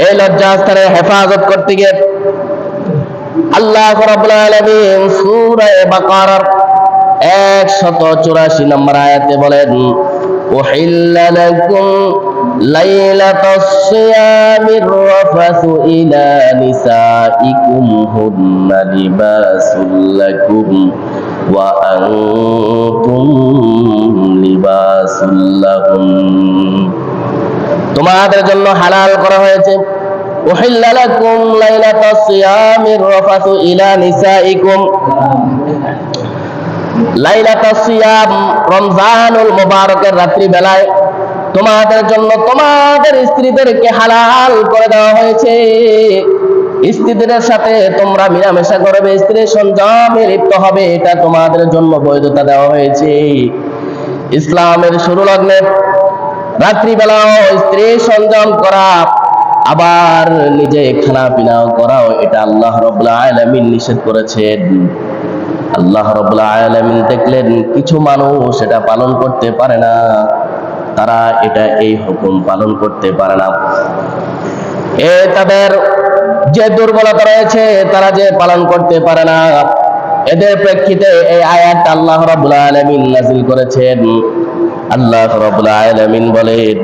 এই লজ্জাস্থানের হেফাজত করতে গিয়ে আল্লাহ রাব্বুল আলামিন সূরা বাকারার 184 নম্বর আয়াতে বলেন, উহিল্লা লাকুম লাইলাতাস সিয়ামির রাফাসু ইলা নিসাইকুম হুন্না লিবাসুল লাকুম ওয়া আনতুম লিবাসুল লাহুম। তোমাদের জন্য হালাল করা হয়েছে, উহিল্লা লাকুম লাইলাতাস সিয়ামির রাফাসু ইলা নিসাইকুম। লাইলাতাস সিয়াম রমজানুল মুবারকের রাত্রি বেলায় তোমাদের জন্য তোমাদের স্ত্রীদেরকে হালাল করে দেওয়া হয়েছে। স্ত্রীদের সাথে তোমরা মিলামেশা করবে, স্ত্রীর সংযমে লিপ্ত হবে, এটা তোমাদের জন্য বৈধতা দেওয়া হয়েছে। ইসলামের শুরু লগ্নে রাত্রিবেলাও স্ত্রী সংযম করা, আবার নিজে খানা পিনাও করাও, এটা আল্লাহ রাব্বুল আলামিন নিষেধ করেছেন। আল্লাহ রাব্বুল আলামিন দেখলেন কিছু মানুষ এটা পালন করতে পারে না, তারা এটা এই হুকুম পালন করতে পারে না, তাদের যে দুর্বলতা রয়েছে, তারা যে পালন করতে পারে না, এদের প্রেক্ষিতে এই আয়াত আল্লাহ রাব্বুল আলামিন নাযিল করেছেন। আল্লাহ রাব্বুল আলামিন বলেন,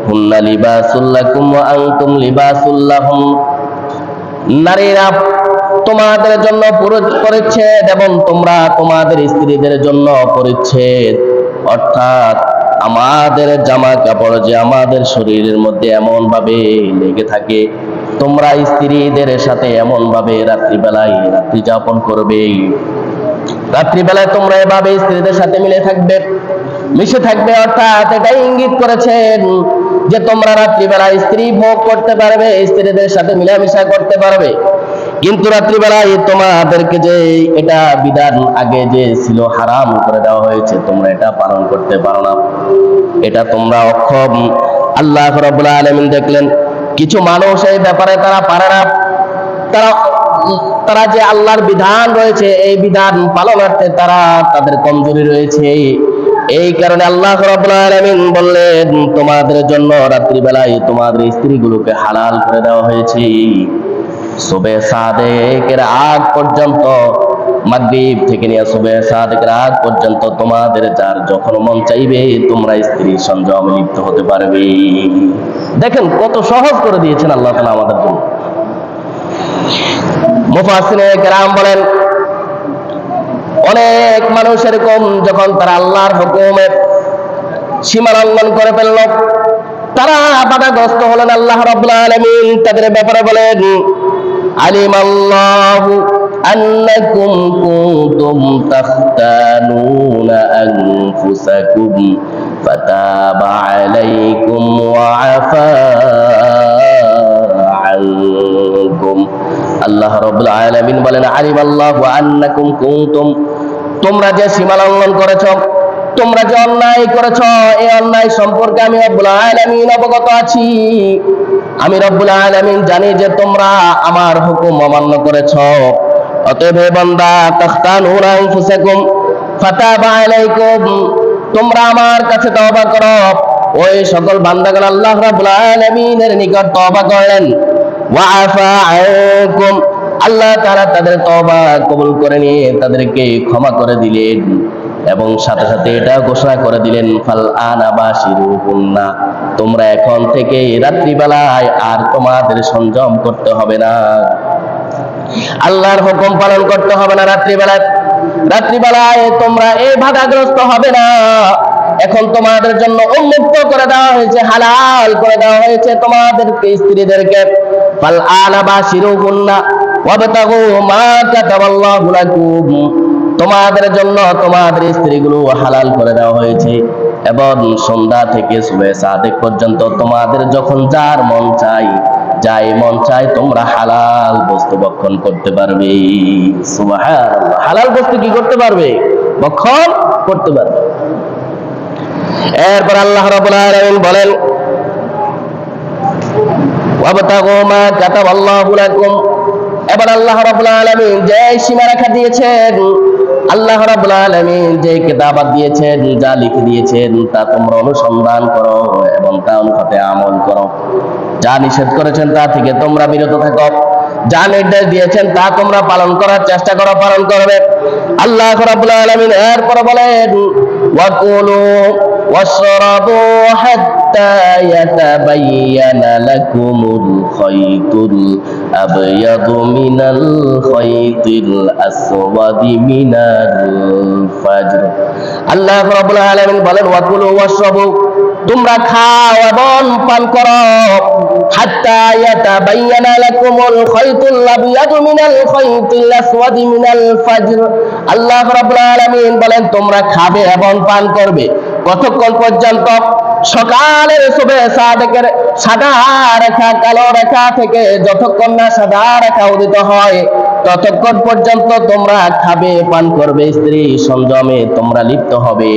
হুন্না লিবাসুল লাকুম ওয়া আনতুম লিবাসুল লাহুম। নারীরা তোমাদের জন্য পরিচ্ছদ এবং তোমরা তোমাদের স্ত্রীদের জন্য পরিচ্ছদ। অর্থাৎ আমাদের জামা কাপড় যে আমাদের শরীরের মধ্যে এমন ভাবে লেগে থাকে, তোমরা স্ত্রীদের সাথে এমন ভাবে রাত্রিবেলায় রাত্রি যাপন করবে। রাত্রিবেলায় তোমরা এভাবে স্ত্রীদের সাথে মিশে থাকবে। অর্থাৎ এটা ইঙ্গিত করেছেন যে তোমরা রাত্রিবেলায় স্ত্রী ভোগ করতে পারবে, স্ত্রীদের সাথে মিলামিশা করতে পারবে। কিন্তু রাত্রিবেলায় তোমাদেরকে যে এটা বিধান আগে যে ছিল হারাম করে দেওয়া হয়েছে, তোমরা এটা পালন করতে পারো না, এটা তোমরা অক্ষম। আল্লাহ রাব্বুল আলামিন দেখলেন কিছু মানুষ এই ব্যাপারে তারা পারে না, তারা যে আল্লাহর বিধান রয়েছে এই বিধান পালনার্থে তাদের কমজোরি রয়েছে। এই কারণে আল্লাহ রাব্বুল আলামিন বললেন, তোমাদের জন্য রাত্রিবেলায় তোমাদের স্ত্রীগুলোকে হালাল করে দেওয়া হয়েছে। সুবে সাদেকের আগ পর্যন্ত, মাগরিব থেকে নিয়ে সুবে সাদেকের আগ পর্যন্ত তোমাদের যার যখন মন চাইবে তোমরা স্ত্রী সংযমে লিপ্ত হতে পারবে। দেখেন কত সহজ করে দিয়েছেন আল্লাহ তাআলা আমাদের জন্য। মুফাসসিরিনে কেরাম বলেন, অনেক মানুষ এরকম যখন তারা আল্লাহর হুকুমের সীমা লঙ্ঘন করে ফেলল, তারা বাধাগ্রস্ত হলেন, আল্লাহ রাব্বুল আলামিন তাদের ব্যাপারে বলেন, আলিমাল্লাহু আন্নাকুম কুনতুম তাখতানুনা আনফুসাকুম ফাতাবা আলাইকুম ওয়া আফা আনকুম। আল্লাহ রাব্বুল আলামিন বলেন, আলিমাল্লাহু আন্নাকুম কুনতুম, তোমরা যে সীমা লঙ্ঘন করেছো, তোমরা যে অন্যায় করেছো, এই অন্যায় সম্পর্কে আমি রব্বুল আলামিন অবগত আছি। আমি রব্বুল আলামিন জানি যে তোমরা আমার হুকুম অমান্য করেছো। অতএব হে বান্দা, তাখতানুনা আনফুসাকুম ফাতাবা আলাইকুম, তোমরা আমার কাছে তওবা করো। ওই সকল বান্দাগণ আল্লাহ রাব্বুল আলামিনের নিকট তওবা করলেন। ওয়া আফা আনকুম, আল্লাহ তাআলা তাদের তওবা কবুল করে নিয়ে তাদেরকে ক্ষমা করে দিলেন এবং সাথে সাথে এটা ঘোষণা করে দিলেন, ফাল আনা বাশিরুহুন্না, তোমরা এখন থেকে রাত্রিবেলায় আর তোমাদের সংযম করতে হবে না, আল্লাহর হুকুম পালন করতে হবে না। রাত্রিবেলায় তোমরা এই বাধাগ্রস্ত হবে না। এখন তোমাদের জন্য উন্মুক্ত করে দেওয়া হয়েছে, হালাল করে দেওয়া হয়েছে তোমাদেরকে স্ত্রীদেরকে। ফাল আনা বাশিরুহুন্না ওয়াবতাগু মা কাতাবাল্লাহু লাকুম, তোমাদের জন্য তোমাদের স্ত্রীগুলো হালাল করে দেওয়া হয়েছে এবং সন্ধ্যা থেকে সুবে সাদেক পর্যন্ত তোমাদের যখন যার মন চাই তোমরা হালাল বস্তু ভক্ষণ করতে পারবে। সুবহানাল্লাহ, হালাল বস্তু কি করতে পারবে? ভক্ষণ করতে পারবে। এরপর আল্লাহ রাব্বুল আলামিন বলেন, ওয়াবতাগু মা কাতাবাল্লাহু লাকুম, এবার আল্লাহ রাব্বুল আলামিন যে সীমারেখা দিয়েছেন আল্লাহ রাব্বুল আলামিন যে কিতাব দিয়েছেন, যা লিখে দিয়েছেন তা তোমরা অনুসন্ধান করো এবং তা অনুপাতে আমল করো। যা নিষেধ করেছেন তা থেকে তোমরা বিরত থাকো, যা নির্দেশ দিয়েছেন তা তোমরা পালন করার চেষ্টা করো, পালন করবে। আল্লাহ রাব্বুল আলামিন এরপর বলেন ওয়াকুলু ওয়াশরাবু হাত্তা ইয়াতাবায়ানা লাকুমুল খায়তুল আবয়াদু মিনাল খায়তিল আসওয়াদি মিনাল ফাজর। আল্লাহ রাব্বুল আলামিন বলেন ওয়াকুলু ওয়াশরাবু, তোমরা খাও এবং পান করো, হাত্তা ইয়াতাবায়ানা লাকুমুল খায়তুল আবয়াদু মিনাল খায়তিল আসওয়াদি মিনাল ফাজর। আল্লাহ রাব্বুল আলামিন বলেন তোমরা খাবে এবং পান করবে কতক্ষণ পর্যন্ত? সকালের সুবহে সাদেকের সাদা রেখা কালো রেখা থেকে যতক্ষণ না সাদা রেখা উদিত হয় ততক্ষণ পর্যন্ত তোমরা খাবে, পান করবে, স্ত্রী সংযমে তোমরা লিপ্ত হবে।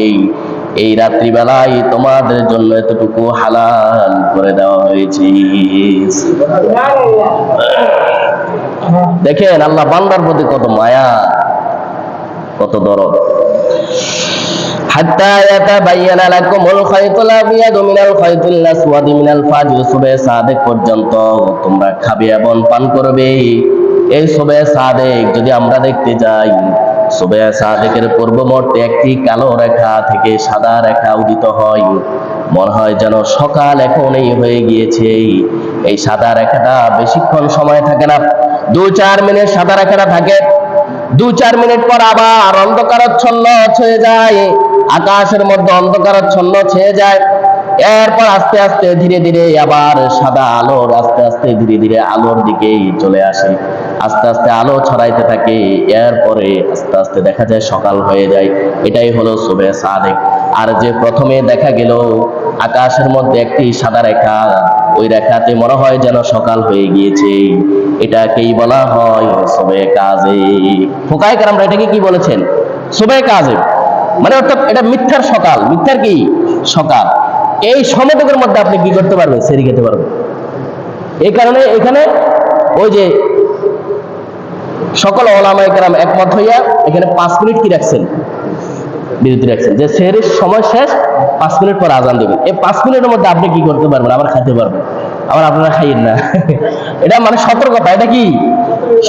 এই রাত্রিবেলায় তোমাদের জন্য এতটুকু হালাল করে দেওয়া হয়েছে। দেখেন আল্লাহ বান্দার প্রতি কত মায়া, কত দরদ। হাত্তা ইয়াতাবায়ানা লাকুমুল খায়তুল আবয়াদু মিনাল খায়তিল আসওয়াদি মিনাল ফাজর, সুবহে সাদেক পর্যন্ত তোমরা খাবে এবং পান করবে। এই সুবহে সাদেক যদি আমরা দেখতে যাই, সুবহে সাদেকের পূর্ব মুহূর্তে একটি কালো রেখা থেকে সাদা রেখা উদিত হয়, মনে হয় যেন সকাল এখনই হয়ে গিয়েছে। এই সাদা রেখাটা বেশিক্ষণ সময় থাকে না, 2-4 মিনিট সাদা রেখাটা থাকে, 2-4 মিনিট পর আবার অন্ধকারাচ্ছন্ন হয়ে যায়, আকাশের মধ্যে অন্ধকারাচ্ছন্ন হয়ে যায়। এরপর আস্তে আস্তে ধীরে ধীরে আবার সাদা আলোর আস্তে আস্তে ধীরে ধীরে আলোর দিকে চলে আসে, আস্তে আস্তে আলো ছড়াইতে থাকে। এরপরে আস্তে আস্তে দেখা যায় সকাল হয়ে যায়। এটাই হলো সুবহে সাদেক। আর যে প্রথমে দেখা গেল আকাশের মধ্যে একটি সাদা রেখা, ওই রেখাতে মনে হয় যেন সকাল হয়ে গিয়েছে, এটাকেই বলা হয় সুবহে কাযিব। ফুকায়ে কেরামরা এটাকে কি বলেছেন? সুবহে কাযিব। মানে অর্থাৎ এটা মিথ্যার সকাল, মিথ্যার কি সকাল। এই সময়টুকুর মধ্যে আপনি কি করতে পারবেন? সেরি খেতে পারবেন। এই কারণে এখানে ওই যে সকল ওলামায়ে কেরাম একমত হইয়া এখানে 5 মিনিট কি রাখছেন? বিরতি রাখছেন, যে সেহরির সময় শেষ, 5 মিনিট পর আজান দেবেন। এই 5 মিনিটের মধ্যে আপনি কি করতে পারবেন? আবার খাইতে পারবেন। আবার আপনারা খাইয়েন না। এটা মানে সতর্কতা। এটা কি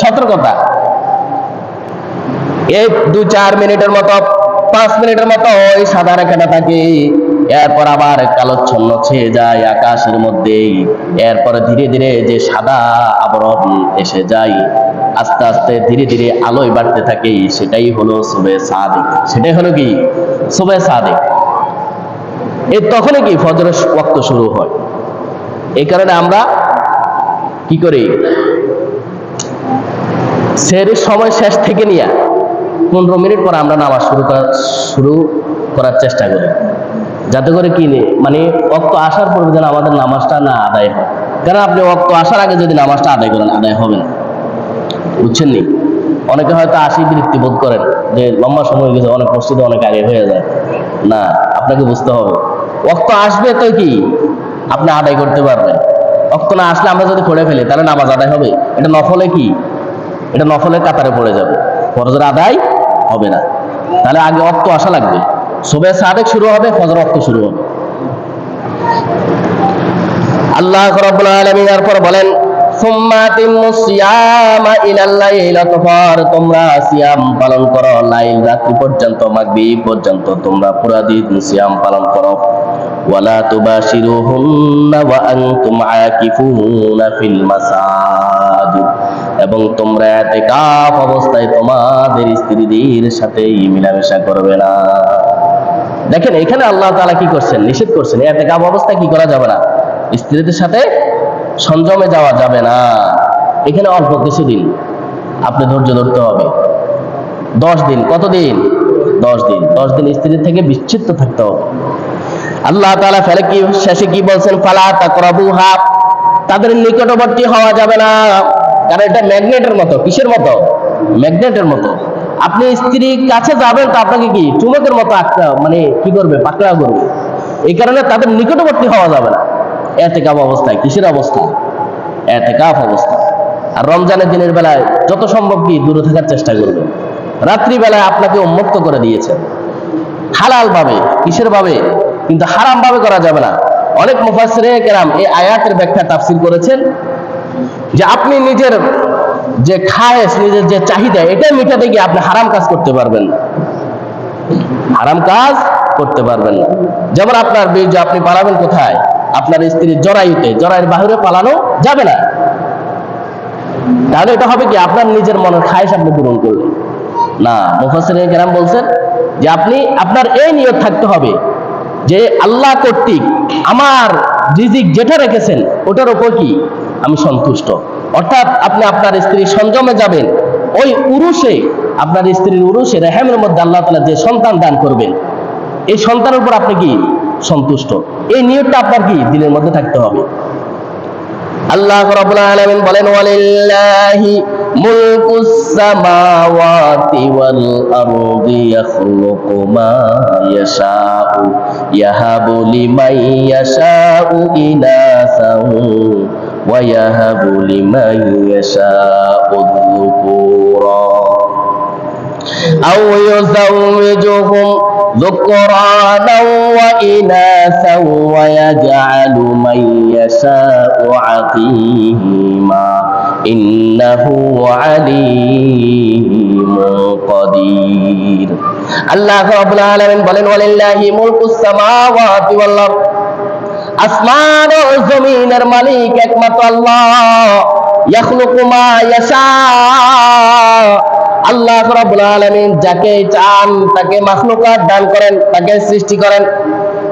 সতর্কতা? এই 2-4 মিনিটের মতো, 5 মিনিটের মতো ওই সাদা রেখাটা থাকে, এরপর আবার কালোচ্ছন্ন ছেয়ে যায় আকাশের মধ্যে। এরপরে ধীরে ধীরে যে সাদা আবরণ এসে যায়, আস্তে আস্তে ধীরে ধীরে আলোয় বাড়তে থাকে, সেটাই হলো সুবহে সাদেক। সেটাই হলো কি সুবহে সাদেক। এই তখনই কি ফজরের ওয়াক্ত শুরু হয়। এই কারণে আমরা কি করি? সেহরির সময় শেষ থেকে নিয়ে 15 মিনিট পর আমরা নামাজ শুরু করার চেষ্টা করি, যাতে করে কি মানে ওয়াক্ত আসার পর যেন আমাদের নামাজটা না আদায় হয়। কারণ আপনি ওয়াক্ত আসার আগে যদি নামাজটা আদায় করেন, আদায় হবে না। বুঝছেন নি? অনেকে হয়তো বিরক্তি বোধ করেন যে লম্বা সময় গেছে, অনেক মসজিদে অনেক আগে হয়ে যায়। না, আপনাকে বুঝতে হবে ওয়াক্ত আসবে তো কি আপনি আদায় করতে পারবেন। ওয়াক্ত না আসলে আমরা যদি পড়ে ফেলি তাহলে নামাজ আদায় হবে? এটা নফলে কি? এটা নফলের কাতারে পড়ে যাবে, ফরজের আদায় হবে না। তাহলে আগে ওয়াক্ত আসা লাগবে। সুবহে সাদেক শুরু হবে, ফজর ওয়াক্ত শুরু হবে। আল্লাহ রাব্বুল আলামিন এরপর বলেন সুম্মা আতিম্মুস সিয়ামা ইলাল লাইল, অতঃপর তোমরা সিয়াম পালন করো লাইল রাত্রি পর্যন্ত, মাগরিব পর্যন্ত তোমরা পুরা দিন সিয়াম পালন করো। ওয়ালা তুবাশিরুহুন্না ওয়া আনতুম আকিফুনা ফিল মাসাজিদ, এবং তোমরা ইতিকাফ অবস্থায় তোমাদের স্ত্রীদের সাথে মিলামেশা করবে না। দেখেন এখানে আল্লাহ তাআলা কি করছেন? নিষেধ করছেন। ইতিকাফ অবস্থায় কি করা যাবে না? স্ত্রীদের সাথে সংযমে যাওয়া যাবে না। এখানে অল্প কিছুদিন আপনি ধৈর্য ধরতে হবে। 10 দিন। কতদিন? 10 দিন। 10 দিন স্ত্রীর থেকে বিচ্ছিন্ন থাকতে হবে। আল্লাহ তাআলা ফেলে কি শেষে কি বলছেন? ফালা তাকরাবুহা, তাদের নিকটবর্তী হওয়া যাবে না। কারণ এটা ম্যাগনেটের মতো। কিসের মতো? ম্যাগনেটের মতো। আপনি স্ত্রীর কাছে যাবেন তো আপনাকে কি চুম্বকের মতো মানে কি করবে? পাকড়াও করবে। এই কারণে তাদের নিকটবর্তী হওয়া যাবে না ইতিকাফ অবস্থায়। কিসের অবস্থা? ইতিকাফ অবস্থা। আর রমজানের দিনের বেলায় যত সম্ভব কি দূরে থাকার চেষ্টা করবেন। রাত্রিবেলায় আপনাকে উন্মুক্ত করে দিয়েছেন হালাল ভাবে, কিসের ভাবে? কিন্তু হারাম ভাবে করা যাবে না। অনেক মুফাসসিরিনে কেরাম এই আয়াতের ব্যাখ্যা তাফসীর করেছেন যে আপনি নিজের যে খায়েশ, নিজের যে চাহিদা, এটা মেটাতে গিয়ে আপনি হারাম কাজ করতে পারবেন না, হারাম কাজ করতে পারবেন না। যেমন আপনার বীর্য আপনি পালাবেন কোথায়? আপনার স্ত্রীর জরায়ুতে, জরায়ুর বাহিরে পালানো যাবে না। তাহলে এটা হবে কি? আপনার নিজের মনের খায়েশ আপনি পূরণ করলেন না। মুফাসসিরিনে কেরাম বলছেন যে আপনি আপনার এই নিয়ত থাকতে হবে যে আল্লাহ কর্তৃক আমার রিজিক যেটা রেখেছেন ওটার উপর কি আমি সন্তুষ্ট। অর্থাৎ আপনি আপনার স্ত্রীর সংযমে যাবেন, ওই উরুসে, আপনার স্ত্রীর উরুসে রেহেমের মধ্যে আল্লাহ তাআলা যে সন্তান দান করবেন, এই সন্তানের উপর আপনি কি সন্তুষ্ট, এই নিয়তটা আপনার কি দিলের মধ্যে থাকতে হবে। আল্লাহ রাব্বুল আলামিন বলেন, ওয়ালিল্লাহি মুলকুস সামাওয়াতি ওয়াল আরদি ইয়াখলুকু মা ইয়াশাউ ইয়াহাবু লিমান ইয়াশাউ ইনাসান ওয়া ইয়াহাবু লিমান ইয়াশাউ যুকুরা আও ইউযাওwijuhum ذكرانا وإناثا ويجعل من يشاء عقيما إنه عليم قدير আল্লাহ রাব্বুল আলামিন বলেন, ওয়ালিল্লাহি মুলকুস সামাওয়াতি ওয়াল আরদ, আসমান ও জমিনের মালিক একমাত্র আল্লাহ। ইয়াখলুকু মা ইয়াশা, আল্লাহ রাব্বুল আলামিন যাকে চান তাকে মাখলুকাত দান করেন, তাকে সৃষ্টি করেন।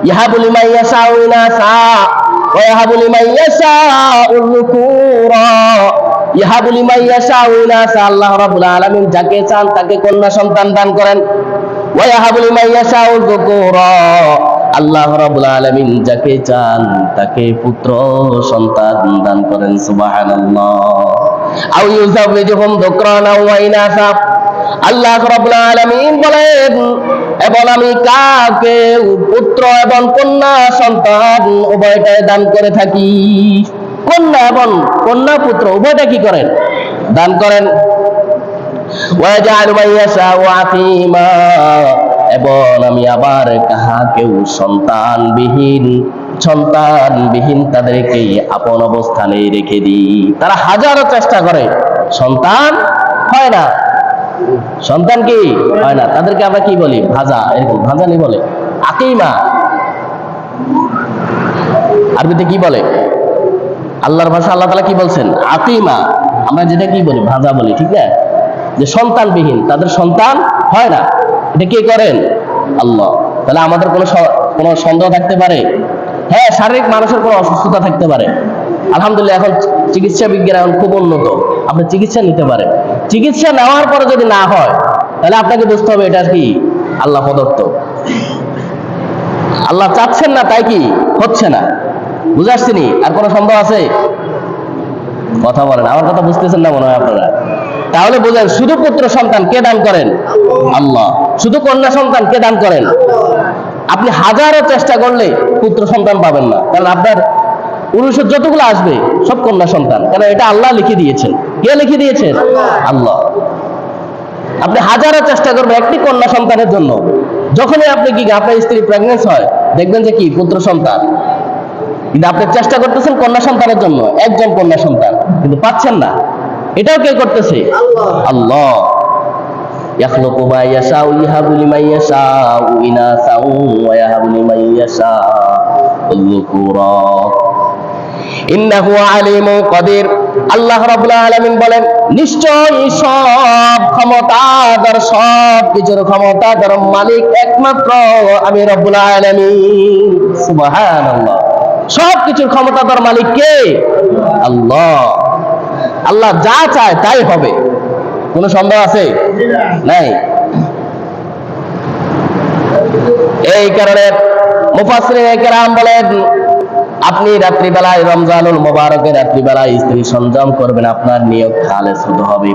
ইয়াহাবু লিমান ইয়াশাউ ইনাসা ওয়া ইয়াহাবু লিমান ইয়াশাউ যুকুরা, ইয়াহাবু লিমান ইয়াশাউ ইনাসা, আল্লাহ রাব্বুল আলামিন যাকে চান তাকে কন্যা সন্তান দান করেন। ওয়া ইয়াহাবু লিমান ইয়াশাউ যুকুরা, আল্লাহ রাব্বুল আলামিন যাকে চান তাকে পুত্র সন্তান দান করেন। সুবহানাল্লাহ। আও ইউযাওwijuhum যুকরানা ওয়া ইনাসা, আল্লাহ রাব্বুল আলামিন বলেন, এবং আমি কাকে পুত্র এবং কন্যা সন্তান উভয়টাই দান করে থাকি। কন্যা এবং কন্যা পুত্র উভয়টা কি করেন? দান করেন। ওয়া জাআলু মান ইয়াশাউ আকিমা, এবং আমি আবার কাহাকেও সন্তানবিহীন তাদেরকে আপন অবস্থানে রেখে দিই। তারা হাজারো চেষ্টা করে, সন্তান হয় না, সন্তান কি হয় না, তাদেরকে আমরা কি বলি? ভাজা, এরকম ভাজানি বলে, আকিমা। আরবিতে কি বলে? আল্লাহর ভাষা আল্লাহ তাআলা কি বলছেন? আকিমা। আমরা যেটা কি বলি? ভাজা বলি, ঠিক না? যে সন্তানবিহীন, তাদের সন্তান হয় না, এটা কে করেন? আল্লাহ। তাহলে আমাদের কোনো সন্দেহ থাকতে পারে? হ্যাঁ, শারীরিক মানুষের কোনো অসুস্থতা থাকতে পারে। আলহামদুলিল্লাহ এখন চিকিৎসা বিজ্ঞান এখন খুব উন্নত, আপনি চিকিৎসা নিতে পারেন। চিকিৎসা নেওয়ার পরে যদি না হয় তাহলে আপনাকে বুঝতে হবে এটা কি আল্লাহ প্রদত্ত। আল্লাহ চাচ্ছেন না তাই কি হচ্ছে না। বুঝে আসছেনি? আর কোনো সন্দেহ আছে? কথা বলেন, আমার কথা বুঝতেছেন না মনে হয় আপনারা। তাহলে বুঝেন, শুধু পুত্র সন্তান কে দান করেন? আল্লাহ। শুধু কন্যা সন্তান কে দান করেন? আপনি হাজারো চেষ্টা করলে পুত্র সন্তান পাবেন না, কারণ আপনার পুরুষের যতগুলো আসবে সব কন্যা সন্তান, কারণ এটা আল্লাহ লিখে দিয়েছেন। কে লিখে দিয়েছেন? আল্লাহ। আপনি হাজারো চেষ্টা করবেন একটি কন্যা সন্তানের জন্য, যখনই আপনি কি আপনার স্ত্রী প্রেগন্যান্ট হয় দেখবেন যে কি পুত্র সন্তান, কিন্তু আপনি চেষ্টা করতেছেন কন্যা সন্তানের জন্য, একজন কন্যা সন্তান, কিন্তু পাচ্ছেন না। এটাও কে করতেছে? আল্লাহ। ইয়াখলুকু মা ইয়াশাউ ইয়াহাবু লিমান ইয়াশাউ ইনাসা ওয়া ইয়াহাবু লিমান ইয়াশাউ যুকুরা ইন্নাহু আলিমুন কাদির। আল্লাহ রাব্বুল আলামিন বলেন, নিশ্চয়ই সব ক্ষমতাধর, সব কিছুর ক্ষমতাধর মালিক একমাত্র আমি রব্বুল আলামিন। সুবহানাল্লাহ। সব কিছুর ক্ষমতাধর মালিক কে? আল্লাহ। আল্লাহ যা চায় তাই হবে, কোনো সন্দেহ আছে? নাই। এই কারণে মুফাসসিরিনে কেরাম বলেন, আপনি রাত্রিবেলায় রমজানুল মুবারকের রাত্রিবেলায় স্ত্রী সংযম করবেন, আপনার নিয়ত খালেস হতে হবে।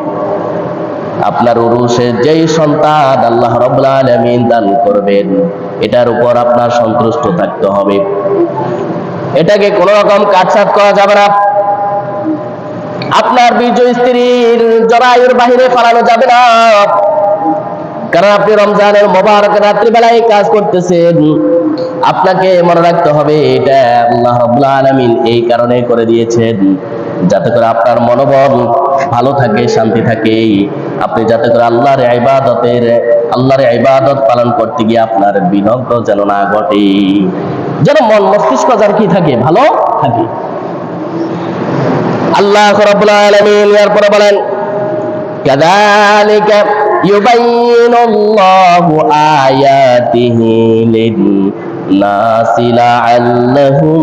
আপনার উরুসে যেই সন্তান আল্লাহ রাব্বুল আলামিন দান করবেন এটার উপর আপনার সন্তুষ্ট থাকতে হবে। এটাকে কোনো রকম কাটছাট করা যাবে না। আপনার বীর্য স্ত্রীর জরায়ুর বাহিরে ফেলানো যাবে না। কারণ আপনি রমজানের মোবারক রাত্রিবেলায় কাজ করতেছেন। আপনাকে মনে রাখতে হবে এটা আল্লাহ রাব্বুল আলামিন এই কারণে করে দিয়েছেন যাতে করে আপনার মনোবল ভালো থাকে, শান্তি থাকে। আপনি যাতে করে আল্লাহর ইবাদত পালন করতে গিয়ে আপনার বিনগ্ন যেন না ঘটে, যেন মন মস্তিষ্ক যেন কি থাকে, ভালো থাকে। আল্লাহ রাব্বুল আলামিন এরপরে বলেন কাযালিকা ইউবাইয়িনুল্লাহু আয়াতিহি লিন-নাসি লাআল্লাহুম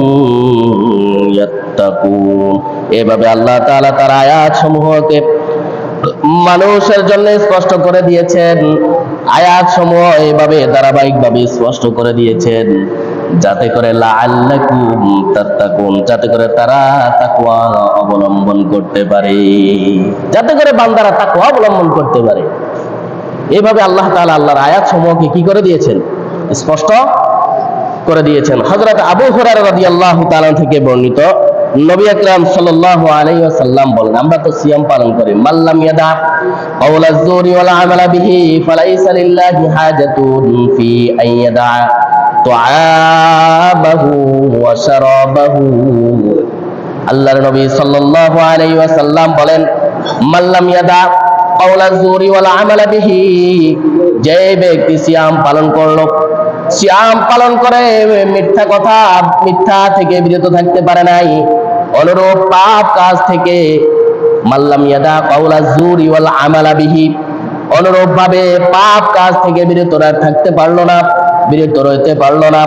ইয়াত্তাকুন। এভাবে আল্লাহ তাআলা তার আয়াত সমূহকে মানুষের জন্য স্পষ্ট করে দিয়েছেন। আয়াত সমূহ এইভাবে ধারাবাহিকভাবে স্পষ্ট করে দিয়েছেন যাতে করে লাআল্লাকুম তাত্তাকুন, যাতে করে তারা তাকওয়া অবলম্বন করতে পারে, যাতে করে বান্দারা তাকওয়া অবলম্বন করতে পারে। এইভাবে আল্লাহ তাআলা আল্লাহর আয়াত সমূহকে কি করে দিয়েছেন, স্পষ্ট করে দিয়েছেন। হযরত আবু হুরায়রা রাদিয়াল্লাহু তাআলা থেকে বর্ণিত, নবী আকরাম সাল্লাল্লাহু আলাইহি ওয়াসাল্লাম বলেন, আমরা তো সিয়াম পালন করি, মাল্লাম ইয়াদা কাওলাজ যুরি ওয়াল আমালা বিহি ফালাইসা লিল্লাহি হাজাতুন ফি আইয়াদা তুআবাহু ওয়া শারাবাহু। আল্লাহর নবী সাল্লাল্লাহু আলাইহি ওয়াসাল্লাম বলেন, মাল্লাম ইয়াদা কাওলাজ যুরি ওয়াল আমালা বিহি, যে ব্যক্তি সিয়াম পালন করলো, সিয়াম পালন করে মিথ্যা কথা, মিথ্যা থেকে বিরত থাকতে পারে নাই, অনুরূপ পাপ কাজ থেকে, মাল্লাম ইয়াদা কাওলাজ যুরি ওয়াল আমালা বিহি, অনুরূপ ভাবে পাপ কাজ থেকে বিরত থাকতে পারলো না, বিরত রইতে পারলো না,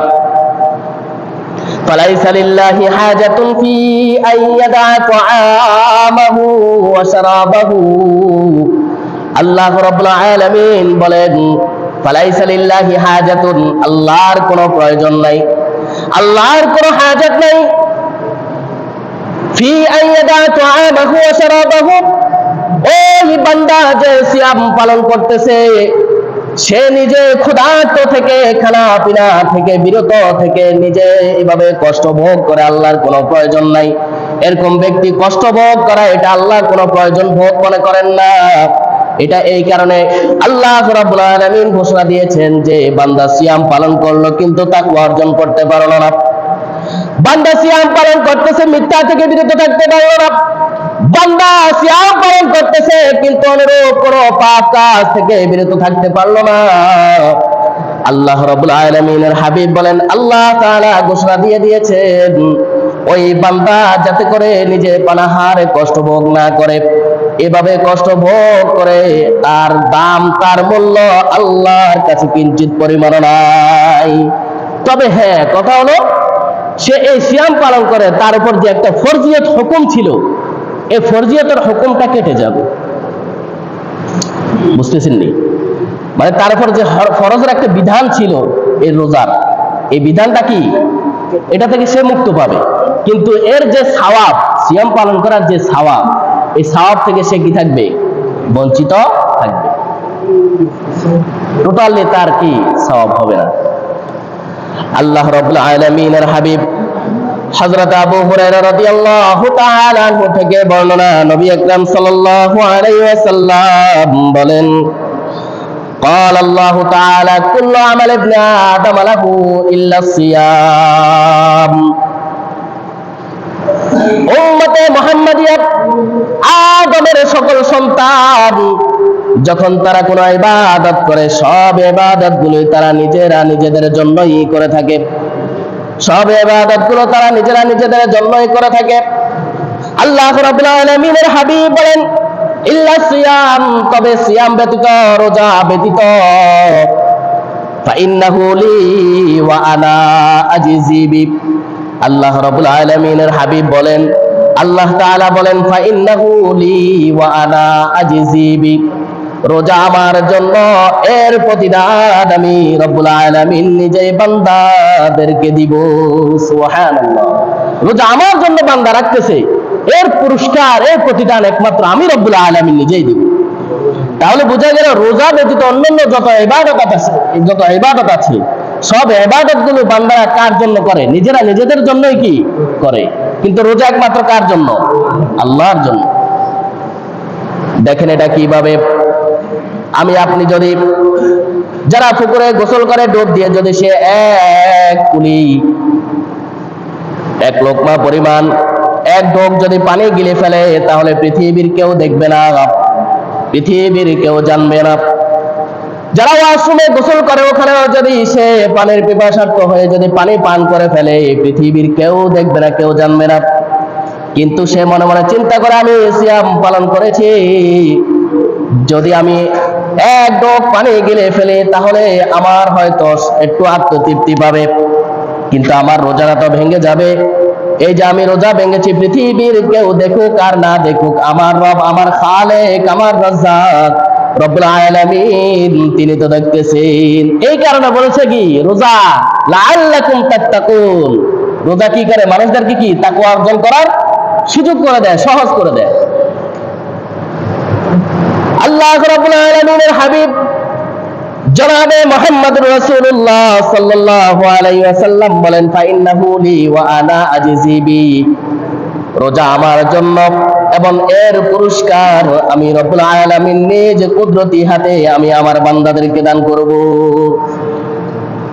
ফালাইসা লিল্লাহি হাজাতুন ফি আইয়াদা তুআমাহু ওয়া শারাবাহু। আল্লাহ রাব্বুল আলামিন বলেন, ফালাইসা লিল্লাহি হাজাতুন, আল্লাহর কোনো প্রয়োজন নাই, আল্লাহর কোনো হাজত নাই, ফি আইয়াদা তুআমাহু ওয়া শারাবাহু, ওই বান্দা যে সিয়াম পালন করতেছে সে নিজে ক্ষুধার্ত থেকে, খানা পিনা থেকে বিরত থেকে নিজে এভাবে কষ্ট ভোগ করে, আল্লাহর কোনো প্রয়োজন নাই। এরকম ব্যক্তি কষ্ট ভোগ করা এটা আল্লাহর কোনো প্রয়োজন ভোগ মনে করেন না। এটা এই কারণে আল্লাহ রাব্বুল আলামিন ঘোষণা দিয়েছেন যে বান্দা সিয়াম পালন করলো কিন্তু তাকওয়া অর্জন করতে পারলো না, বান্দা সিয়াম পালন করতেছে মিথ্যা থেকে বিরত থাকতে পারলো না, বান্দা সিয়াম পালন করতেছে কিন্তু অনুরূপ কোনো পাপ কাজ থেকে বিরত থাকতে পারলো না। আল্লাহ রাব্বুল আলামিনের হাবিব বলেন, আল্লাহ তাআলা ঘোষণা দিয়ে দিয়েছেন ওই বান্দা যাতে করে নিজে পানাহারে কষ্ট ভোগ না করে, এভাবে কষ্ট ভোগ করে তার দাম, তার মূল্য আল্লাহর কাছে কিঞ্চিত পরিমাণ নাই। তবে হ্যাঁ, কথা হলো সে এই সিয়াম পালন করে তার উপর যে একটা ফরজিয়ত হুকুম ছিল, এই ফরজিয়তের হুকুমটা কেটে যাবে। বুঝতেছেন নি? মানে তার উপর যে ফরজের একটা বিধান ছিল এই রোজার, এই বিধানটা কি, এটা থেকে সে মুক্ত পাবে, কিন্তু এর যে সওয়াব, সিয়াম পালন করার যে সওয়াব, এই সওয়াব থেকে সে কি থাকবে, বঞ্চিত থাকবে, টোটালি তার কি সওয়াব হবে না। আল্লাহ রাব্বুল আলামিনের হাবিব হযরত আবু হুরায়রা রাদিয়াল্লাহু তাআলা আনহু থেকে বর্ণনা, নবী আকরাম সাল্লাল্লাহু আলাইহি ওয়াসাল্লাম বলেন, قال الله تعالى كل عمل ابن آدم له إلا الصيام। উম্মতে মুহাম্মাদিয়া, আদমের সকল সন্তান যখন তারা কোনো ইবাদত করে, সব ইবাদতগুলো তারা নিজেরা নিজেদের জন্যই করে থাকে, সব ইবাদতগুলো তারা নিজেরা নিজেদের জন্যই করে থাকে। আল্লাহ রাব্বুল আলামিনের হাবিব বলেন, ইল্লা সিয়াম, তবে সিয়াম ব্যতীত, রোজা ব্যতীত, ফাইন্নাহু লি ওয়া আনা আজজি বি। আল্লাহ রাব্বুল আলামিনের হাবিব বলেন, আল্লাহ তাআলা বলেন, ফাইন্নাহু লি ওয়া আনা আজজি বি, রোজা আমার জন্য, এর প্রতিদান আমি রব্বুল আলামিন নিজেই বান্দাদেরকে দিব। সুবহানাল্লাহ, রোজা আমার জন্য বান্দা রাখতেছে, এর পুরস্কার, এর প্রতিদান একমাত্র আমি রব্বুল আলামিন নিজেই দিব। তাহলে বোঝা গেল রোজা ব্যতীত অন্যান্য যত ইবাদত আছে সব ইবাদতগুলো বান্দারা কার জন্য করে, নিজেরা নিজেদের জন্যই কি করে, কিন্তু রোজা একমাত্র কার জন্য, আল্লাহর জন্য। দেখেন এটা কিভাবে, আমি আপনি যদি যারা পুকুরে গোসল করে ডুব দিয়ে যদি সে এক কুলি, এক লোকমা পরিমাণ, এক ঢোক যদি পানি গিলে ফেলে, তাহলে পৃথিবীর কেউ দেখবে না, পৃথিবীর কেউ জানবে না। যারা ওয়াশরুমে গোসল করে ওখানেও যদি সে পানির পিপাসার্ত হয়ে যদি পানি পান করে ফেলে, পৃথিবীর কেউ দেখবে না, কেউ জানবে না। কিন্তু সে মনে মনে চিন্তা করে, আমি সিয়াম পালন করেছি, যদি আমি এক ঢোক পানি গিলে ফেলি তাহলে আমার হয়তো একটু আত্মতৃপ্তি পাবে, কিন্তু আমার রোজাটা তো ভেঙে যাবে। এই যে আমি রোজা ভেঙেছি, পৃথিবীর কেউ দেখুক আর না দেখুক, আমার রব, আমার খালেক, আমার রাজ্জাক রব্বুল আলামিন তিনি তো দেখতেছেন। এই কারণে বলেছে কি, রোজা লাআল্লাকুম তাত্তাকুন। রোজা কি করে? মানুষদেরকে কি তাকওয়া অর্জন করার সুযোগ করে দেয়, সহজ করে দেয়। আল্লাহ রাব্বুল আলামিনের হাবিব জনাবে মুহাম্মদুর রাসূলুল্লাহ সাল্লাল্লাহু আলাইহি ওয়াসাল্লাম বলেন, ফাইন্নাহু লি ওয়া আনা আজিজি বি। রোজা আমার জন্য এবং এর পুরস্কার আমি রব্বুল আলামিন নিজ কুদরতি হাতে আমি আমার বান্দাদেরকে দান করব।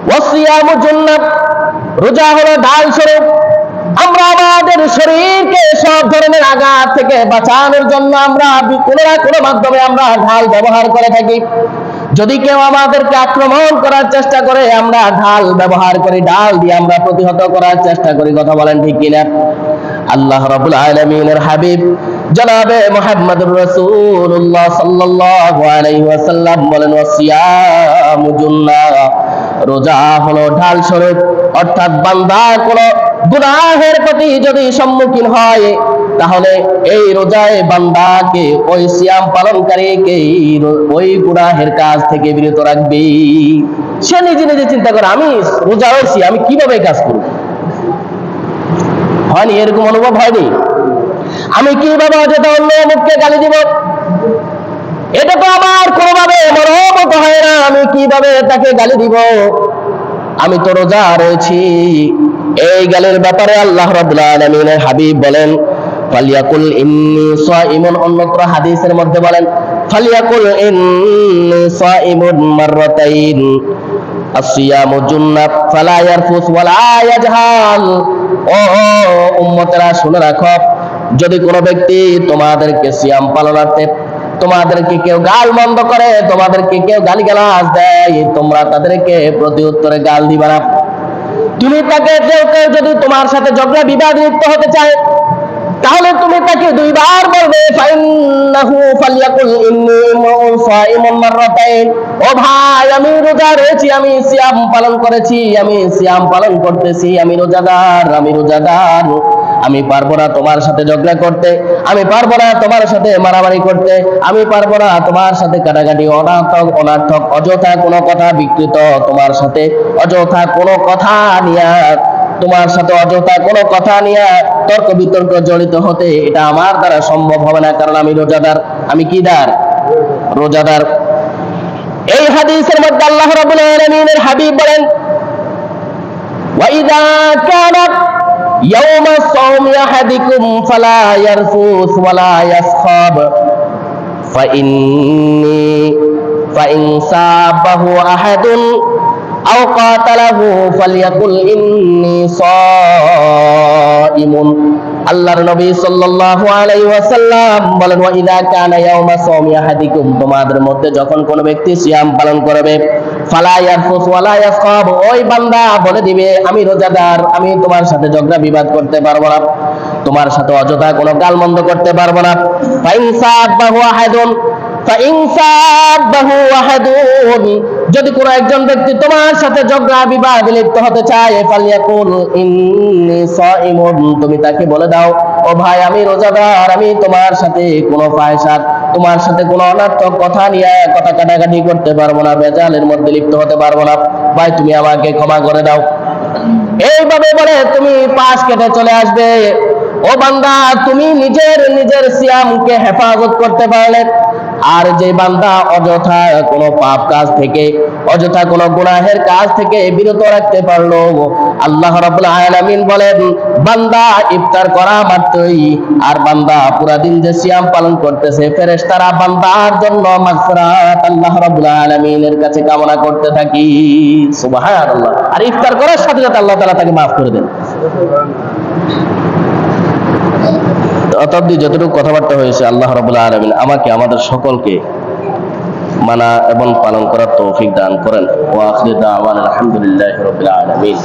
ওয়াসিয়ামু জান্নাত, রোজা হলো ঢাল স্বরূপ। আমরা আমাদের শরীরকে সব ধরনের আঘাত থেকে বাঁচানোর জন্য আমরা কোনো না কোনো মাধ্যমে আমরা ঢাল ব্যবহার করে থাকি। যদি কেউ আমাদেরকে আক্রমণ করার চেষ্টা করে, আমরা ঢাল ব্যবহার করি, ঢাল দিয়ে আমরা প্রতিহত করার চেষ্টা করি। কথা বলেন ঠিক কিনা? আল্লাহ রাব্বুল আলামিনের হাবিব জনাবে মুহাম্মদুর রাসূলুল্লাহ সাল্লাল্লাহু আলাইহি ওয়াসাল্লাম বলেন, ওয়াসিয়ামু জান্নাহ, রোজা হলো ঢাল স্বরূপ। অর্থাৎ বান্দা কোনো গুনাহের প্রতি যদি সম্মুখীন হয়, তাহলে এই রোজায় বান্দাকে, ওই সিয়াম পালনকারীকে ওই গুনাহের কাজ থেকে বিরত রাখবে। সে নিজে নিজে চিন্তা করে, আমি রোজা রয়েছি, আমি কিভাবে কাজ করব? হয়নি? এরকম অনুভব হয়নি? আমি কিভাবে অযথা অন্য মুখকে গালি দিব? এটা তো আমার কোনোভাবে মনোমত হয় না, আমি কিভাবে তাকে গালি দিব? আমি তো রোজা রয়েছি। এই গালির ব্যাপারে আল্লাহ রাব্বুল আলামিনের হাবিব বলেন, ফালিয়াকুল ইন্নী সাইমুন। অন্যত্র হাদিসের মধ্যে বলেন, ফালিয়াকুল ইন্নী সাইমুন মাররাতাইন, আসিয়ামু জান্নাত ফালা ইয়ারফুস ওয়ালা ইয়াজহাল। ও উম্মতেরা শুনে রাখো, যদি কোনো ব্যক্তি তোমাদেরকে সিয়াম পালনার্থে তোমাদেরকে কেউ গাল মন্দ করে, তোমাদেরকে কেউ গালিগালাজ দেয়, তোমরা তাদেরকে প্রতি উত্তরে গাল দিবা না। তুমি তাকে, কেউ যদি তোমার সাথে ঝগড়া বিবাদ লিপ্ত হতে চায়, তাহলে তুমি তাকে দুইবার বলবে, ফাইন্নাহু ফালিয়াকুল ইন্নী সাইমুন মাররাতাইন। ও ভাই, আমি রোজা রয়েছি, আমি সিয়াম পালন করেছি, আমি সিয়াম পালন করতেছি, আমি রোজাদার, আমি রোজাদার। আমি পারবো না তোমার সাথে ঝগড়া করতে, আমি পারবো না তোমার সাথে মারামারি করতে, আমি পারবো না তোমার সাথে কাটাকাটি, অনার্থক অযথা কোনো কথা বিকৃত, তোমার সাথে অযথা কোনো কথা নিয়ে, তোমার সাথে অযথা কোনো কথা নিয়ে তর্ক বিতর্ক জড়িত হতে, এটা আমার দ্বারা সম্ভব হবে না, কারণ আমি রোজাদার। আমি কি দার? রোজাদার। এই হাদিসের মধ্যে আল্লাহ রাব্বুল আলামিনের হাবিব বলেন, ওয়াইদা কানা ইয়াউমা সাওমি আহাদিকুম ফালা ইয়ারফুস ওয়ালা ইয়াসখাব ফাইন সাবাহু আহাদুন আও কাতালাহু ফালিয়াকুল ইন্নী সাইমুন। আল্লাহর নবী সাল্লাল্লাহু আলাইহি ওয়াসাল্লাম বলেন, ওয়া ইযা কানা ইয়াউমা সাওমি আহাদিকুম, তোমাদের মধ্যে যখন কোন ব্যক্তি সিয়াম পালন করবে, ফালা ইয়ারফুস ওয়ালা ইয়াসখাব, ওই বান্দা বলে দিবে, আমি রোজাদার, আমি তোমার সাথে ঝগড়া বিবাদ করতে পারবো না, তোমার সাথে অযথা কোনো গালমন্দ করতে পারবো না। ফাইন সাবাহু আহাদুন, যদি কোন একজন ব্যক্তি তোমার সাথে ঝগড়া বিবাদ লিপ্ত হতে চায়, ফালিয়াকুল ইন্নী সাইমুন, তুমি তাকে বলে দাও, ও ভাই, আমি রোজাদার, আমি তোমার সাথে কোনো ফাহিশা, তোমার সাথে কোনো অনর্থক কথা নিয়ে কথা কাটাকাটি করতে পারবো না, বেজালের মধ্যে লিপ্ত হতে পারবো না, ভাই তুমি আমাকে ক্ষমা করে দাও। এইভাবে বলে তুমি পাশ কেটে চলে আসবে। ও বান্দা তুমি নিজের সিয়ামকে হেফাজত করতে পারলে, আর যে বান্দা অযথা কোনো পাপ কাজ থেকে, অযথা কোনো গুনাহের কাজ থেকে বিরত রাখতে পারলো, আল্লাহ রাব্বুল আলামিন বলেন বান্দা ইফতার করা মাত্রই আর বান্দা পুরা দিন যে সিয়াম পালন করতেছে, ফেরেশতারা বান্দার জন্য মাগফিরাত আল্লাহ রাব্বুল আলামিনের কাছে কামনা করতে থাকি। সুবহানাল্লাহ। আর ইফতার করার সাথে সাথে আল্লাহ তাআলা তাকে মাফ করে দেন। অতএব যতটুকু কথাবার্তা হয়েছে আল্লাহ রাব্বুল আলামিন আমাকে আমাদের সকলকে মানা এবং পালন করার তৌফিক দান করেন। ওয়া আখিরু দাওয়ানা আলহামদুলিল্লাহি রাব্বিল আলামিন।